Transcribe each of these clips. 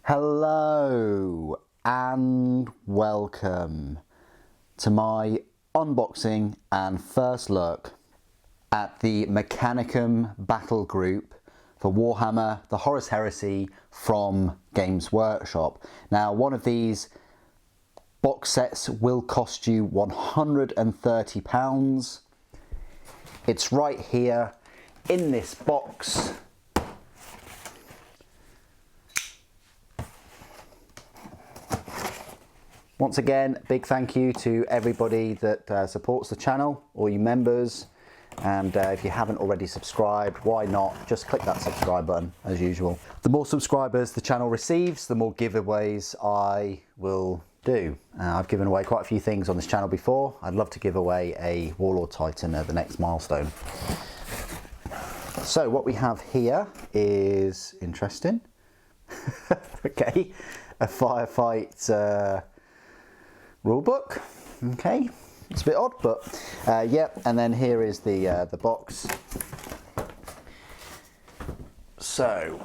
Hello and welcome to my unboxing and first look at the Mechanicum battle group for Warhammer, the Horus Heresy from Games Workshop. Now, one of these box sets will cost you £130. It's right here in this box. Once again, big thank you to everybody that supports the channel, all you members, and if you haven't already subscribed, why not just click that subscribe button as usual. The more subscribers the channel receives, the more giveaways I will do. I've given away quite a few things on this channel before. I'd love to give away a Warlord Titan at the next milestone. So what we have here is interesting. Okay, a firefight rulebook. Okay, it's a bit odd, but yep. And then here is the box. So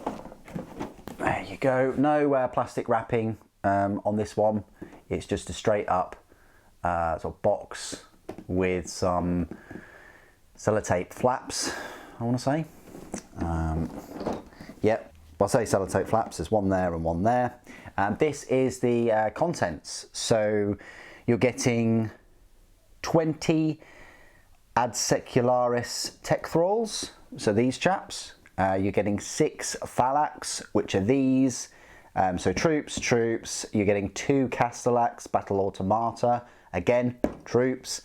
there you go. No plastic wrapping on this one. It's just a straight up sort of box with some sellotape flaps, I want to say. Yep. Well, I say sellotape flaps. There's one there and one there. And this is the contents. So you're getting 20 Ad Secularis tech thralls, so these chaps. You're getting 6 Phalanx, which are these. So troops. You're getting 2 Castellax Battle Automata, again troops.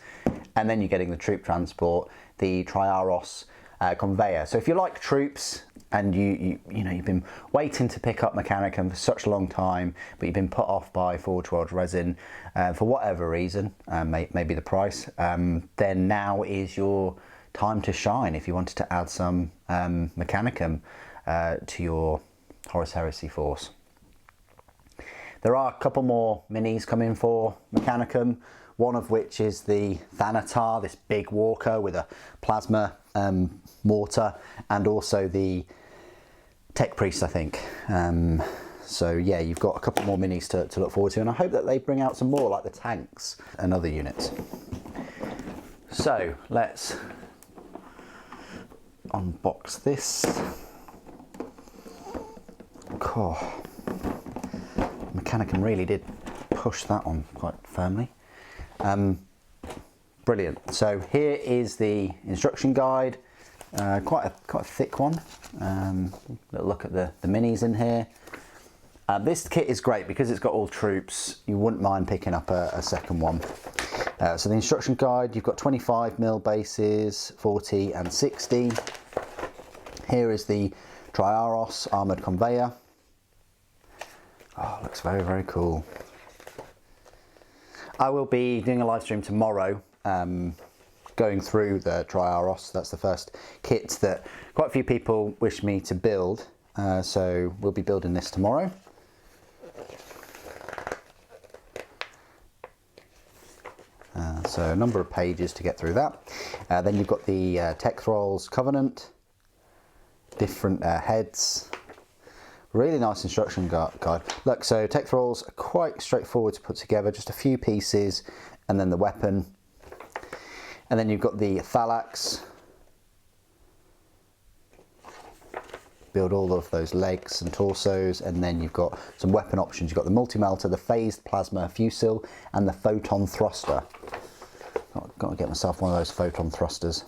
And then you're getting the troop transport, the Triaros Conveyor. So if you like troops, and you know you've been waiting to pick up Mechanicum for such a long time, but you've been put off by Forge World Resin for whatever reason, maybe the price, then now is your time to shine if you wanted to add some Mechanicum to your Horus Heresy force. There are a couple more minis coming for Mechanicum, one of which is the Thanatar, this big walker with a plasma mortar, and also the Tech Priest, I think. So yeah, you've got a couple more minis to look forward to, and I hope that they bring out some more like the tanks and other units. So let's unbox this. Oh, Mechanicum really did push that on quite firmly. Brilliant. So here is the instruction guide. Quite a thick one. Little look at the minis in here. This kit is great because it's got all troops. You wouldn't mind picking up a second one. So the instruction guide, you've got 25mm bases, 40 and 60. Here is the Triaros armoured conveyor. Oh, looks very, very cool. I will be doing a live stream tomorrow going through the Triaros. That's the first kit that quite a few people wish me to build, so we'll be building this tomorrow. So a number of pages to get through that. Then you've got the Tech Thralls Covenant, different heads. Really nice instruction guide. Look, so Tech Thralls are quite straightforward to put together, just a few pieces and then the weapon. And then you've got the Phalanx. Build all of those legs and torsos, and then you've got some weapon options. You've got the multi-melter, the phased plasma fusil, and the photon thruster. Got to get myself one of those photon thrusters.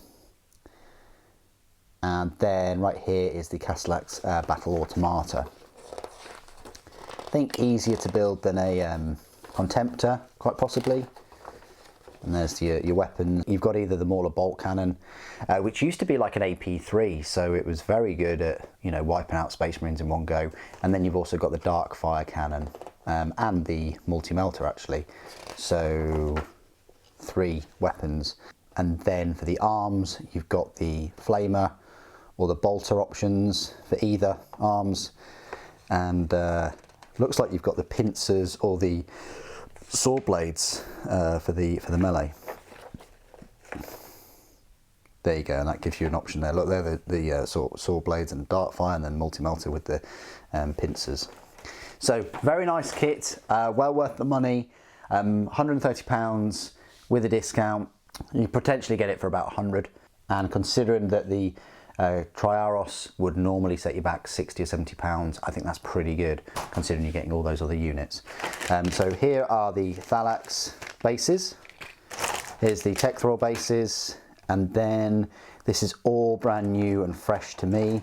And then right here is the Castellax Battle Automata. I think easier to build than a Contemptor, quite possibly. And there's your weapons. You've got either the Mauler bolt cannon, which used to be like an AP3, so it was very good at, you know, wiping out Space Marines in one go. And then you've also got the dark fire cannon and the multi-melter actually. So 3 weapons. And then for the arms, you've got the flamer or the bolter options for either arms. And looks like you've got the pincers or the saw blades for the melee. There you go, and that gives you an option there. Look, they're the saw blades and dart fire, and then multi-melter with the pincers. So very nice kit, well worth the money. £130 with a discount. You potentially get it for about 100, and considering that the Triaros would normally set you back 60 or 70 pounds, I think that's pretty good considering you're getting all those other units. So here are the Thalax bases, here's the Tecthrol bases, and then this is all brand new and fresh to me,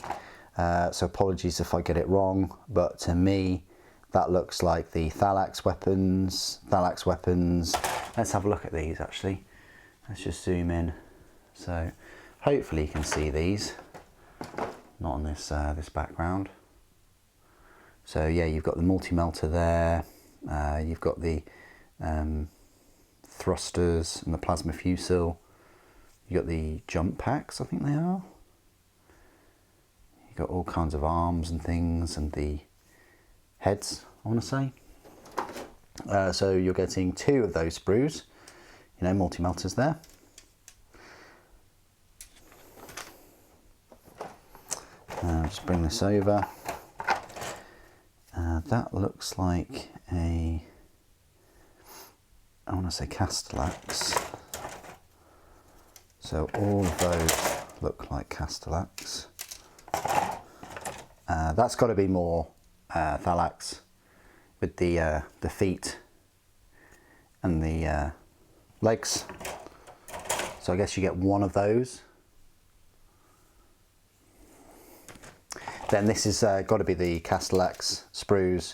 so apologies if I get it wrong, but to me that looks like the Thalax weapons. Let's have a look at these actually. Let's just zoom in. So hopefully you can see these, not on this this background. So yeah, you've got the multi-melter there, you've got the thrusters and the plasma fusil, you've got the jump packs, I think they are. You've got all kinds of arms and things, and the heads, I want to say. So you're getting 2 of those sprues, you know, multi-melters there. Just bring this over. That looks like a, I want to say Castellax. So all of those look like Castellax. That's got to be more Thalax with the feet and the legs. So I guess you get 1 of those. Then this has got to be the Castellax sprues.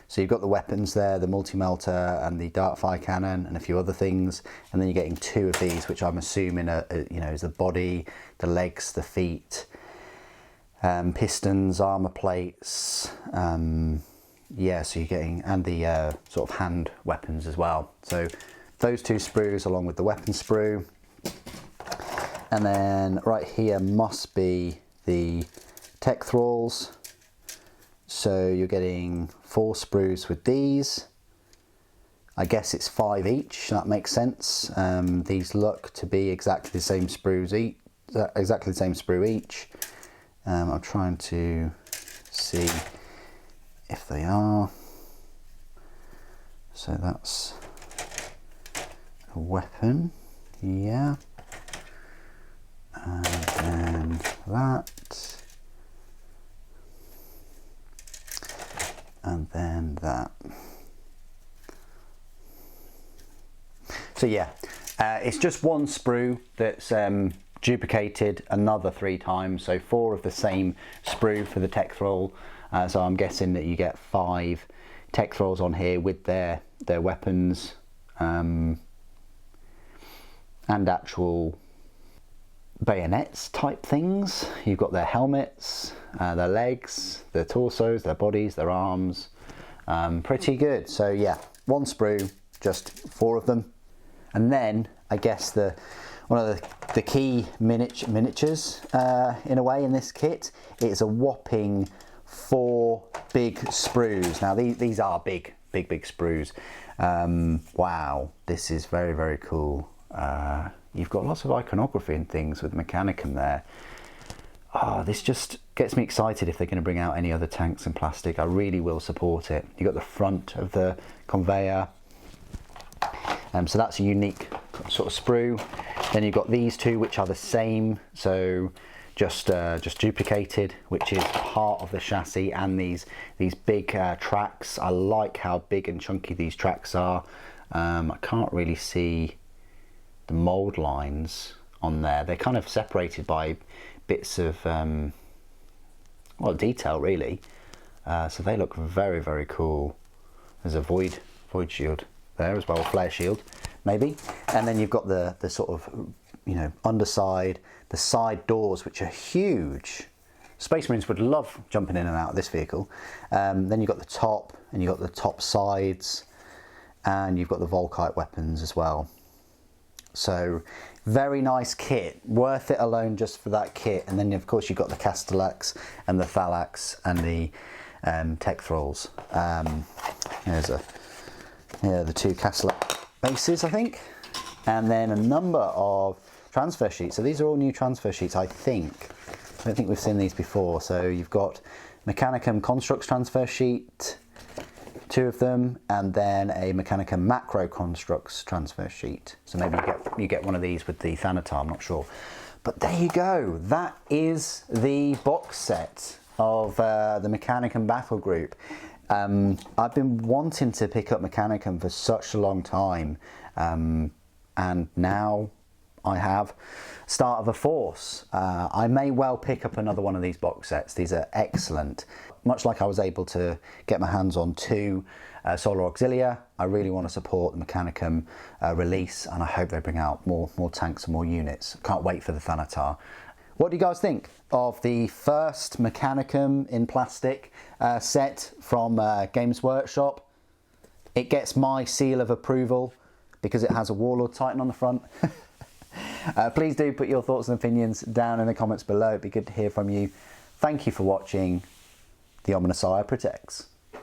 So you've got the weapons there, the multi-melter and the dart fire cannon and a few other things, and then you're getting 2 of these, which I'm assuming are, you know, is the body, the legs, the feet, pistons, armor plates. Yeah, so you're getting, and the sort of hand weapons as well. So those 2 sprues along with the weapon sprue, and then right here must be the tech thralls. So you're getting 4 sprues with these. I guess it's 5 each, that makes sense. These look to be exactly the same sprues each, I'm trying to see if they are. So that's a weapon, yeah. And then that. And then that. So yeah, it's just 1 sprue that's duplicated another 3 times, so 4 of the same sprue for the tech thrall. So I'm guessing that you get 5 tech thralls on here with their weapons and actual bayonets type things. You've got their helmets, their legs, their torsos, their bodies, their arms. Pretty good. So yeah, 1 sprue, just 4 of them. And then I guess one of the key miniatures in a way in this kit is a whopping 4 big sprues. Now these are big sprues. Wow, this is very, very cool. You've got lots of iconography and things with Mechanicum there. Oh, this just gets me excited if they're going to bring out any other tanks in plastic. I really will support it. You've got the front of the conveyor. So that's a unique sort of sprue. Then you've got these 2 which are the same, so just duplicated, which is part of the chassis, and these big tracks. I like how big and chunky these tracks are. I can't really see the mold lines on there. They're kind of separated by bits of well, detail really. So they look very, very cool. There's a void shield there as well, flare shield maybe. And then you've got the sort of, you know, underside, the side doors, which are huge. Space Marines would love jumping in and out of this vehicle. Then you've got the top, and you've got the top sides, and you've got the Volkite weapons as well. So very nice kit, worth it alone just for that kit. And then of course you've got the Castellax and the Thalax and the tech thralls. Here's the 2 Castellax bases, I think, and then a number of transfer sheets. So these are all new transfer sheets, I think. I don't think we've seen these before. So you've got Mechanicum Constructs transfer sheet, 2 of them, and then a Mechanicum macro constructs transfer sheet. So maybe you get one of these with the Thanatar, I'm not sure. But there you go, that is the box set of the Mechanicum battle group. I've been wanting to pick up Mechanicum for such a long time, and now I have Start of a Force. I may well pick up another one of these box sets. These are excellent. Much like I was able to get my hands on 2 Solar Auxilia, I really want to support the Mechanicum release, and I hope they bring out more tanks and more units. Can't wait for the Thanatar. What do you guys think of the first Mechanicum in plastic set from Games Workshop? It gets my seal of approval because it has a Warlord Titan on the front. Please do put your thoughts and opinions down in the comments below. It'd be good to hear from you. Thank you for watching. The Ominous Eye protects.